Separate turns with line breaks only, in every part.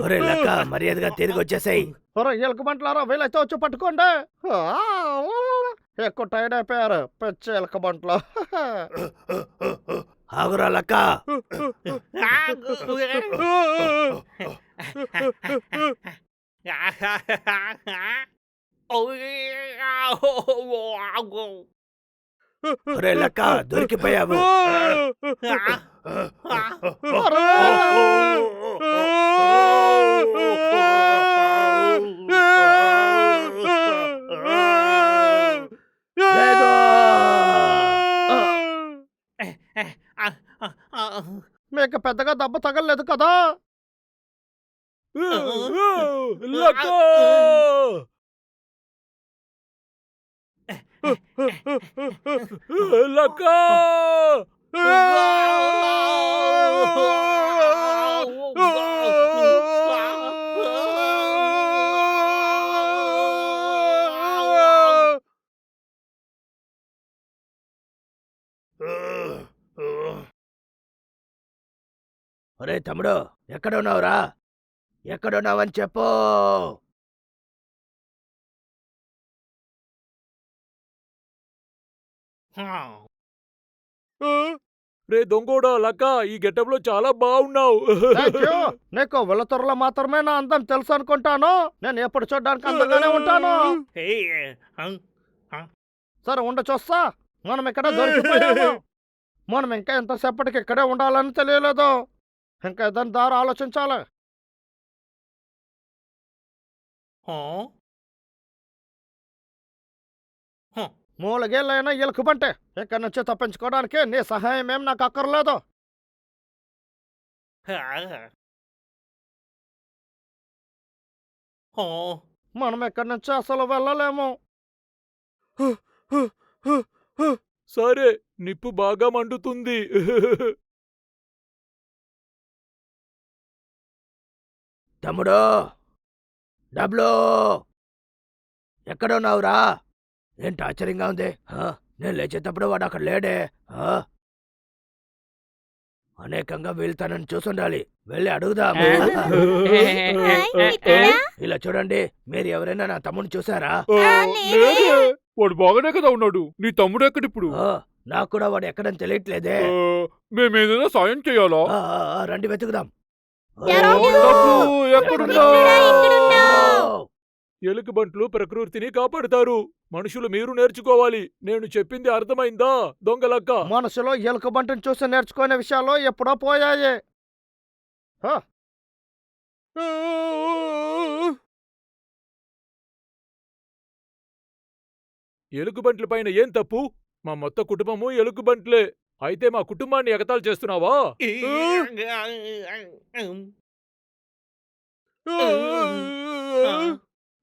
ఒరే లక్క, మర్యాదగా తిరిగి వచ్చేసాయి.
ఒరే ఎలకబంట్లారా, వీలైతే వచ్చి పట్టుకోండి. ఎక్కువ టైర్డ్ అయిపోయారు పెచ్చ ఎలకబంట్లు.
ఆగురా లక్క. ఒరే లక్క, దొరికిపోయావు. లేదు.
మీకు పెద్దగా దెబ్బ తగలలేదు కదా?
లక్క. లక్క. ఒరే తమ్ముడు, ఎక్కడున్నావురా? ఎక్కడున్నావని చెప్పు. రే దొంగోడా లక్క, ఈ గెటప్ లో చాలా బాగున్నావు.
Thank you. నీకు వెలుతురులో మాత్రమే నా అందం తెలుసు అనుకుంటాను. నేను ఎప్పుడు చూడడానికి అందంగానే ఉంటాను. సరే ఉండ చూస్తా. మనం ఇక్కడ దొరికిపోయాము. మనం ఇంకా ఎంతసేపటికి ఇక్కడే ఉండాలని తెలియలేదు. ఇంకా ఏదైనా దారి ఆలోచించాలి. మూలగేళ్ళైనా ఎలుకబంటే ఇక్కడి నుంచి తప్పించుకోవడానికి నీ సహాయం ఏం నాకు అక్కర్లేదు. మనం ఇక్కడి నుంచి అసలు వెళ్ళలేము.
సరే, నిప్పు బాగా మండుతుంది. తమ్ముడు, డబ్లు ఎక్కడున్నావురా? ఏంటి ఆశ్చర్యంగా ఉంది? నేను లేచేటప్పుడు వాడు అక్కడ లేడే. అనేకంగా వెళ్తానని చూసుండాలి. వెళ్ళి అడుగుదాము. ఇలా చూడండి, మీరు ఎవరైనా నా తమ్ముడిని చూసారా?
వాడు బాగానే కదా ఉన్నాడు. నీ తమ్ముడు ఎక్కడిప్పుడు?
నాకు కూడా వాడు ఎక్కడని తెలియట్లేదే.
మేమేదైనా సాయం చేయాలా?
రండి వెతుకుదాం. ఎలుకబంట్లు ప్రకృతిని కాపాడుతారు. మనుషులు మీరు నేర్చుకోవాలి. నేను చెప్పింది అర్థమైందా దొంగలక్క?
మనసులో ఎలుకబంటిని చూసి నేర్చుకునే విషయాలు ఎప్పుడో పోయాయి.
ఎలుకబంట్ల పైన ఏం తప్పు? మా మొత్తం కుటుంబము ఎలుకబంట్లే. అయితే మా కుటుంబాన్ని ఎగతాళి చేస్తున్నావా?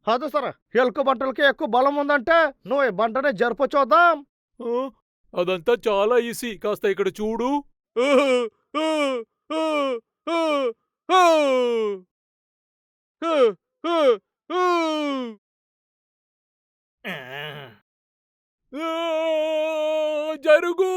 అదే సరే, ఎలుకబంటలకి ఎక్కువ బలం ఉందంటే నువ్వు ఈ బంటని జరుపు చూద్దాం.
అదంతా చాలా ఈజీ. కాస్త ఇక్కడ చూడు. జరుగు.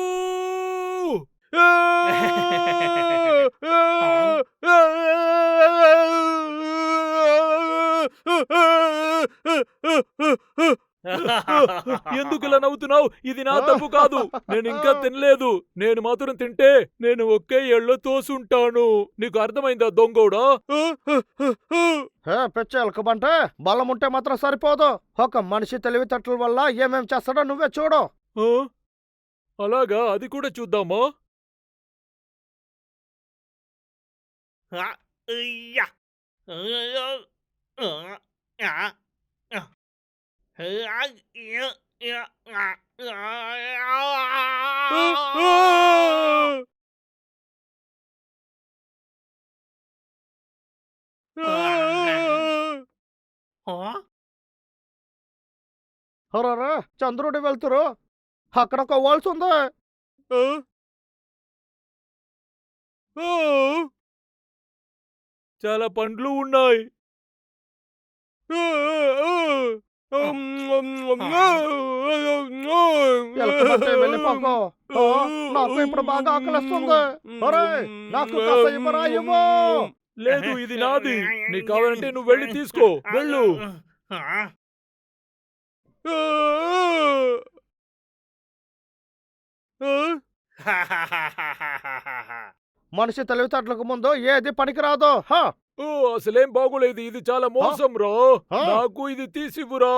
ఎందుకు ఇలా నవ్వుతున్నావు? ఇది నా తప్పు కాదు. నేను ఇంకా తినలేదు. నేను మాత్రం తింటే నేను ఒకే ఏళ్ళలో తోసుంటాను. నీకు అర్థమైందా దొంగోడా?
పిచ్చ ఎలుకబంటే బలం ఉంటే మాత్రం సరిపోదు. ఒక మనిషి తెలివితేటల వల్ల ఏమేం చేస్తాడో నువ్వే చూడు.
అలాగా, అది కూడా చూద్దామా?
అరే చంద్రుడి వెళ్తురు. అక్కడ ఒక వాల్స్ ఉంది.
చాలా పండ్లు ఉన్నాయి.
ఎలకబంటే వెళ్ళిపోకు. ఆ, నాకు ఇప్పుడు బాగా ఆకలిస్తుంది. ఒరేయ్, నాకు కాస్త ఇవ్వరా, ఇవ్వు.
లేదు, ఇది నాది. నీకు కావాలంటే నువ్వు వెళ్ళి తీసుకో. వెళ్ళు.
మనిషి తెలివితేటలకు ముందు ఏది పనికిరాదు.
ఓ, అసలేం బాగోలేదు. ఇది చాలా మోసం రా.
ఆ?
నాకు ఇది తీసివ్వురా.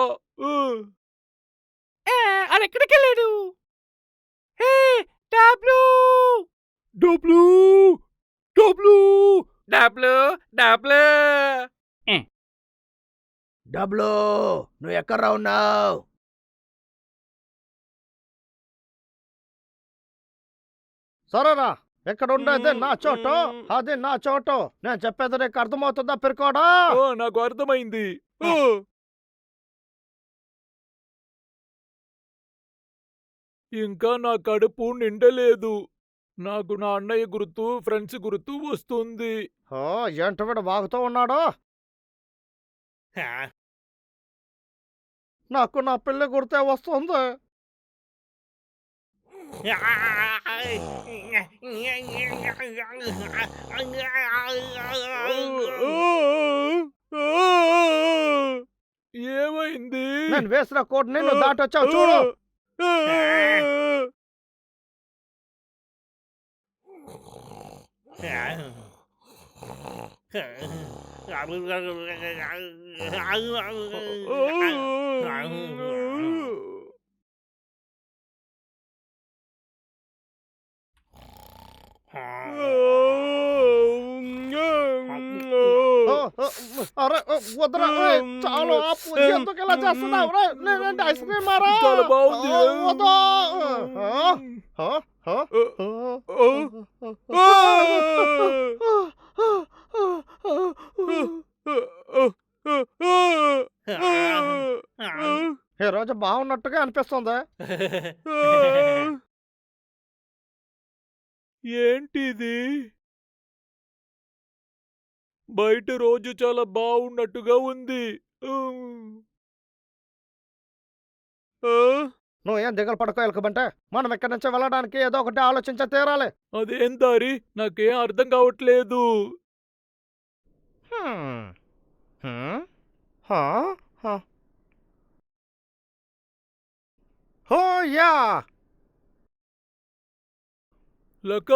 అడెక్కడికి వెళ్ళాడు? డబ్లు
డబ్లు డబ్లు
డబ్లు డబ్లు
డబ్లు, నువ్వు ఎక్కడ ఉన్నావు? సరేనా, ఇక్కడ ఉండేది నా చోటు, అది నా చోటు. నేను చెప్పేది నీకు అర్థమవుతుందా పిరుకోడా?
ఓ, నాకు అర్థమైంది. ఇంకా నా కడుపు నిండలేదు. నాకు నా అన్నయ్య గుర్తు, ఫ్రెండ్స్ గుర్తు వస్తుంది.
ఓ, ఏంటి వీడు వాగుతూ ఉన్నాడు? నాకు నా పిల్లి గుర్తే వస్తుంది.
ఏమైంది?
నేను వేసిన కోడ్ నిన్ను దాటొచ్చావు చూడు. అరే వదరా, చాలు ఆపు. ఎందుకు ఇలా చేస్తున్నావు? నేనంటే ఐస్ క్రీమ్ మారా.
చాలా బాగుంది.
వద్దు. ఈ రోజు బాగున్నట్టుగా అనిపిస్తుంది.
ఏంటిది? బయట రోజు చాలా బాగున్నట్టుగా ఉంది.
నువ్వేం దిగులు పడుకో ఎలకబంటే. మనం ఇక్కడి నుంచి వెళ్ళడానికి ఏదో ఒకటి ఆలోచించ తీరాలి.
అదేం దారి? నాకేం అర్థం కావట్లేదు. లక్క,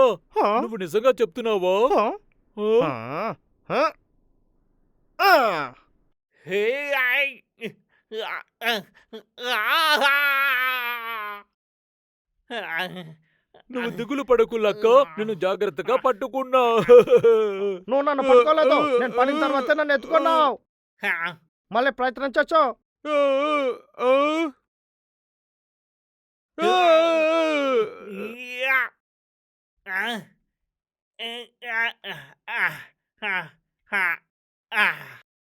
నువ్వు నిజంగా చెప్తున్నావా? నువ్వు దిగులు పడకు లక్క, నిన్ను జాగ్రత్తగా పట్టుకున్నా.
నువ్వు నన్ను పట్టుకోలేదు. నేను పడిన తర్వాత నన్ను ఎత్తుకున్నావు. మళ్ళీ ప్రయత్నించచ్చు.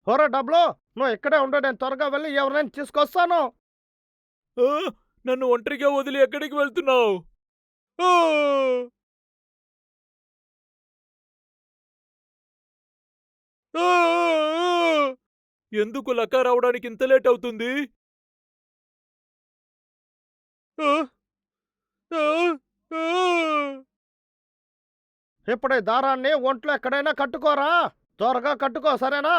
హోరా డబ్లు, నువ్వు ఇక్కడే ఉండు. నేను త్వరగా వెళ్ళి ఎవరినైనా తీసుకొస్తాను.
నన్ను ఒంటరిగా వదిలి ఎక్కడికి వెళ్తున్నావు? ఎందుకు లక్క రావడానికి ఇంత లేట్ అవుతుంది?
ఇప్పుడు ఈ దారాన్ని ఒంట్లో ఎక్కడైనా కట్టుకోరా. త్వరగా కట్టుకో, సరేనా?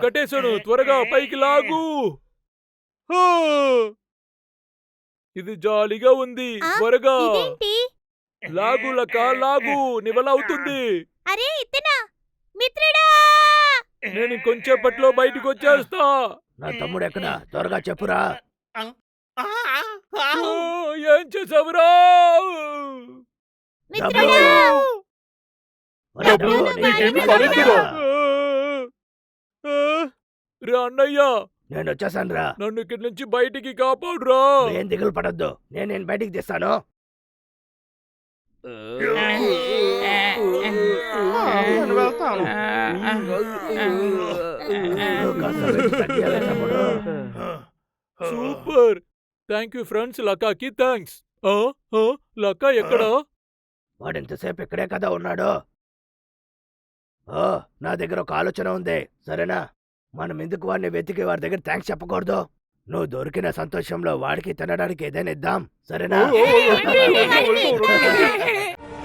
కట్టేశాను. త్వరగా పైకి లాగు. ఇది జాలీగా ఉంది. త్వరగా లాగు లక్క, లాగు. నివల అవుతుంది.
అరే ఇతనా మిత్రుడా!
నేను ఇంకొంచేపట్లో బయటకు వచ్చేస్తా.
నా తమ్ముడు ఎక్కడ? త్వరగా చెప్పురా.
ఏం చేసావురా?
మిత్రుడా!
రే అన్నయ్య,
నేను వచ్చేసాను రా.
నన్ను ఇక్కడి నుంచి బయటికి కాపాడురా.
ఏం దిగులు పడద్దు, నేను బయటికి తీస్తాను. నేను వెళ్తాను.
సూపర్. Thank you friends. లక్కాకి థ్యాంక్స్. లక్క ఎక్కడా?
వాడింతసేపు ఇక్కడే కదా ఉన్నాడు. నా దగ్గర ఒక ఆలోచన ఉంది, సరేనా? మనం ఎందుకు వాడిని వెతికి వాడి దగ్గర థ్యాంక్స్ చెప్పకూడదు? నువ్వు దొరికిన సంతోషంలో వాడికి తినడానికి ఏదైనా ఇద్దాం, సరేనా?
ఓ, ఓ, ఓ, ఓ, ఓ, ఓ, ఓ, ఓ, ఓ, ఓ.